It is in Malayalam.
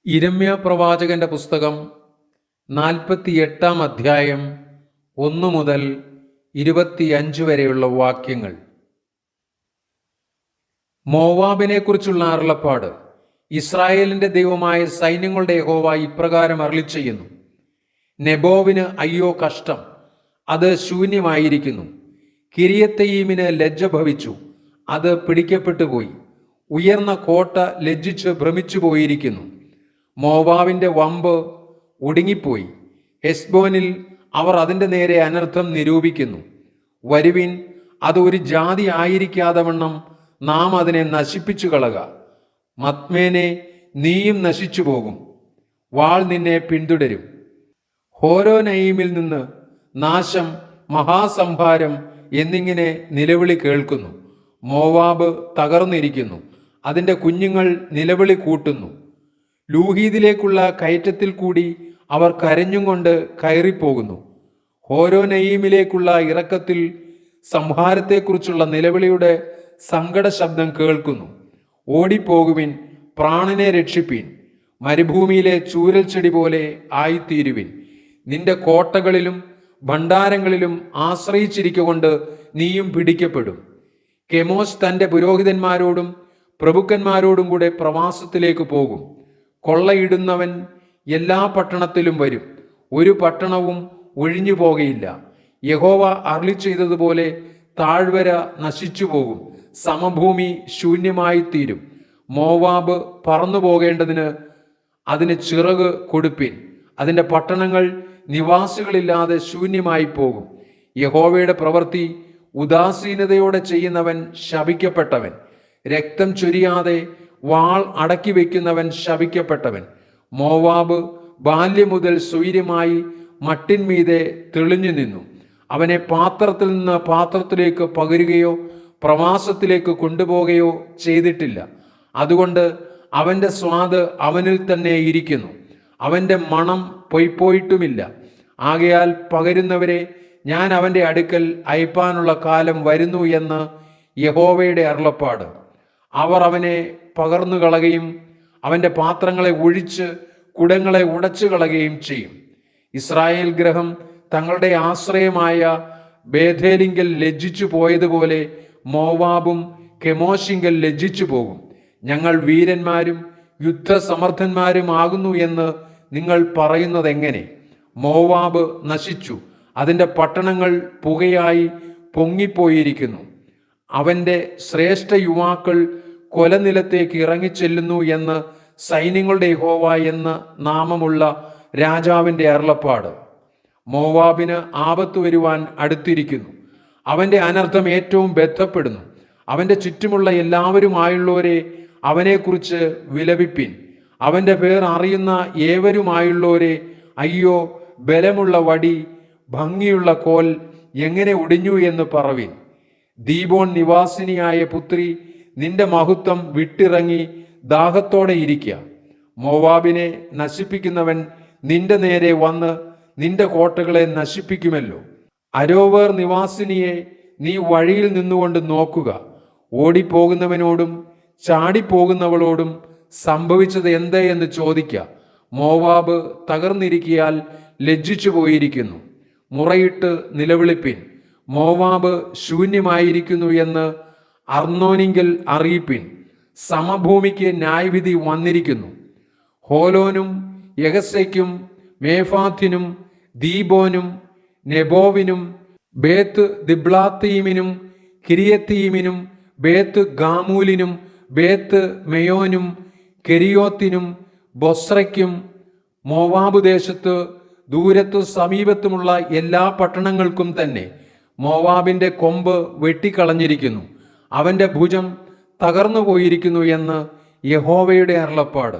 ഇരമ്യാ പ്രവാചകന്റെ പുസ്തകം 48-ാം അധ്യായം 1 മുതൽ 25 വരെയുള്ള വാക്യങ്ങൾ. മോവാബിനെക്കുറിച്ചുള്ള അരുളപ്പാട്. ഇസ്രായേലിന്റെ ദൈവമായ സൈന്യങ്ങളുടെ യഹോവ ഇപ്രകാരം അരുളിച്ചെയ്യുന്നു: നെബോവിന് അയ്യോ കഷ്ടം, അത് ശൂന്യമായിരിക്കുന്നു. കിര്യത്തയീമിന് ലജ്ജ ഭവിച്ചു, അത് പിടിക്കപ്പെട്ടുപോയി. ഉയർന്ന കോട്ട ലജ്ജിച്ച് ഭ്രമിച്ചു പോയിരിക്കുന്നു. മോവാബിന്റെ വമ്പ് ഒടുങ്ങിപ്പോയി. ഹെസ്ബോനിൽ അവർ അതിൻ്റെ നേരെ അനർത്ഥം നിരൂപിക്കുന്നു. വരുവിൻ, അത് ഒരു ജാതി ആയിരിക്കാതെ വണ്ണം നാം അതിനെ നശിപ്പിച്ചു കളക. മത്മേനെ, നീയും നശിച്ചു പോകും, വാൾ നിന്നെ പിന്തുടരും. ഹോരോനയീമിൽ നിന്ന് നാശം, മഹാസംഹാരം എന്നിങ്ങനെ നിലവിളി കേൾക്കുന്നു. മോവാബ് തകർന്നിരിക്കുന്നു, അതിൻ്റെ കുഞ്ഞുങ്ങൾ നിലവിളി കൂട്ടുന്നു. ലൂഹീദിലേക്കുള്ള കയറ്റത്തിൽ കൂടി അവർ കരഞ്ഞും കൊണ്ട് കയറിപ്പോകുന്നു. ഹോരോനയീമിലേക്കുള്ള ഇറക്കത്തിൽ സംഹാരത്തെക്കുറിച്ചുള്ള നിലവിളിയുടെ സങ്കട ശബ്ദം കേൾക്കുന്നു. ഓടിപ്പോകുവിൻ, പ്രാണനെ രക്ഷിപ്പീൻ, മരുഭൂമിയിലെ ചൂരൽ ചെടി പോലെ ആയിത്തീരുവിൻ. നിന്റെ കോട്ടകളിലും ഭണ്ഡാരങ്ങളിലും ആശ്രയിച്ചിരിക്കൊണ്ട് നീയും പിടിക്കപ്പെടും. കെമോശ് തൻ്റെ പുരോഹിതന്മാരോടും പ്രഭുക്കന്മാരോടും കൂടെ പ്രവാസത്തിലേക്ക് പോകും. കൊള്ളയിടുന്നവൻ എല്ലാ പട്ടണത്തിലും വരും, ഒരു പട്ടണവും ഒഴിഞ്ഞു പോകയില്ല. യഹോവ അരുളി ചെയ്തതുപോലെ താഴ്വര നശിച്ചു പോകും, സമഭൂമി ശൂന്യമായിത്തീരും. മോവാബ് പറന്നു പോകേണ്ടതിന് അതിന് ചിറക് കൊടുപ്പിൻ, അതിൻ്റെ പട്ടണങ്ങൾ നിവാസികളില്ലാതെ ശൂന്യമായി പോകും. യഹോവയുടെ പ്രവൃത്തി ഉദാസീനതയോടെ ചെയ്യുന്നവൻ ശപിക്കപ്പെട്ടവൻ. രക്തം ചൊരിയാതെ വാൾ അടക്കി വയ്ക്കുന്നവൻ ശപിക്കപ്പെട്ടവൻ. മോവാബ് ബാല്യം മുതൽ സ്വൈര്യമായി മട്ടിന്മീതെ തെളിഞ്ഞു നിന്നു. അവനെ പാത്രത്തിൽ നിന്ന് പാത്രത്തിലേക്ക് പകരുകയോ പ്രവാസത്തിലേക്ക് കൊണ്ടുപോകുകയോ ചെയ്തിട്ടില്ല. അതുകൊണ്ട് അവൻ്റെ സ്വാദ് അവനിൽ തന്നെ ഇരിക്കുന്നു, അവൻ്റെ മണം പൊയ്പോയിട്ടുമില്ല. ആകയാൽ പകരുന്നവരെ ഞാൻ അവൻ്റെ അടുക്കൽ അയപ്പാനുള്ള കാലം വരുന്നു എന്ന് യഹോവയുടെ അരുളപ്പാട്. അവർ അവനെ പകർന്നു കളയുകയും അവൻ്റെ പാത്രങ്ങളെ ഒഴിച്ച് കുടങ്ങളെ ഉടച്ചു കളയുകയും ചെയ്യും. ഇസ്രായേൽ ഗ്രഹം തങ്ങളുടെ ആശ്രയമായ ബേഥേലിങ്കൽ ലജ്ജിച്ചു പോയതുപോലെ മോവാബും കെമോശിങ്കൽ ലജ്ജിച്ചു പോകും. ഞങ്ങൾ വീരന്മാരും യുദ്ധസമർത്ഥന്മാരും ആകുന്നു എന്ന് നിങ്ങൾ പറയുന്നതെങ്ങനെ? മോവാബ് നശിച്ചു, അതിൻ്റെ പട്ടണങ്ങൾ പുകയായി പൊങ്ങിപ്പോയിരിക്കുന്നു. അവൻ്റെ ശ്രേഷ്ഠ യുവാക്കൾ കൊലനിലത്തേക്ക് ഇറങ്ങിച്ചെല്ലുന്നു എന്ന് സൈന്യങ്ങളുടെ യഹോവ എന്ന് നാമമുള്ള രാജാവിൻ്റെ അരുളപ്പാട്. മോവാബിന് ആപത്ത് വരുവാൻ അടുത്തിരിക്കുന്നു, അവൻ്റെ അനർത്ഥം ഏറ്റവും ബന്ധപ്പെടുന്നു. അവൻ്റെ ചുറ്റുമുള്ള എല്ലാവരുമായുള്ളവരെ അവനെക്കുറിച്ച് വിലപിപ്പിൻ. അവൻ്റെ പേർ അറിയുന്ന ഏവരുമായുള്ളവരെ, അയ്യോ, ബലമുള്ള വടി, ഭംഗിയുള്ള കോൽ എങ്ങനെ ഒടിഞ്ഞു എന്ന് പറവിൻ. ദീബോൻ നിവാസിനിയായ പുത്രി, നിന്റെ മഹത്വം വിട്ടിറങ്ങി ദാഹത്തോടെ ഇരിക്കുക. മോവാബിനെ നശിപ്പിക്കുന്നവൻ നിന്റെ നേരെ വന്ന് നിന്റെ കോട്ടകളെ നശിപ്പിക്കുമല്ലോ. അരോവേർ നിവാസിനിയെ നീ വഴിയിൽ നിന്നുകൊണ്ട് നോക്കുക. ഓടിപ്പോകുന്നവനോടും ചാടിപ്പോകുന്നവളോടും സംഭവിച്ചത് എന്തേ എന്ന് ചോദിക്കുക. മോവാബ് തകർന്നിരിക്കിയാൽ ലജ്ജിച്ചു പോയിരിക്കുന്നു. മുറയിട്ട് നിലവിളിപ്പിൻ, മോവാബ് ശൂന്യമായിരിക്കുന്നു എന്ന് അർന്നോനിങ്കൽ അറിയിപ്പിൻ. സമഭൂമിക്ക് ന്യായവിധി വന്നിരിക്കുന്നു. ഹോലോനും യഹസയ്ക്കും മേഫാത്തിനും ദീബോനും നെബോവിനും ബേത്ത് ദിബ്ലാത്തീമിനും കിരിയത്തീമിനും ബേത്ത് ഗാമൂലിനും ബേത്ത് മെയോനും കെരിയോത്തിനും ബൊസ്രയ്ക്കും മോവാബ് ദേശത്ത് ദൂരത്തു സമീപത്തുമുള്ള എല്ലാ പട്ടണങ്ങൾക്കും തന്നെ മോവാബിൻ്റെ കൊമ്പ് വെട്ടിക്കളഞ്ഞിരിക്കുന്നു, അവൻ്റെ ഭുജം തകർന്നു പോയിരിക്കുന്നു എന്ന് യഹോവയുടെ അരുളപ്പാട്.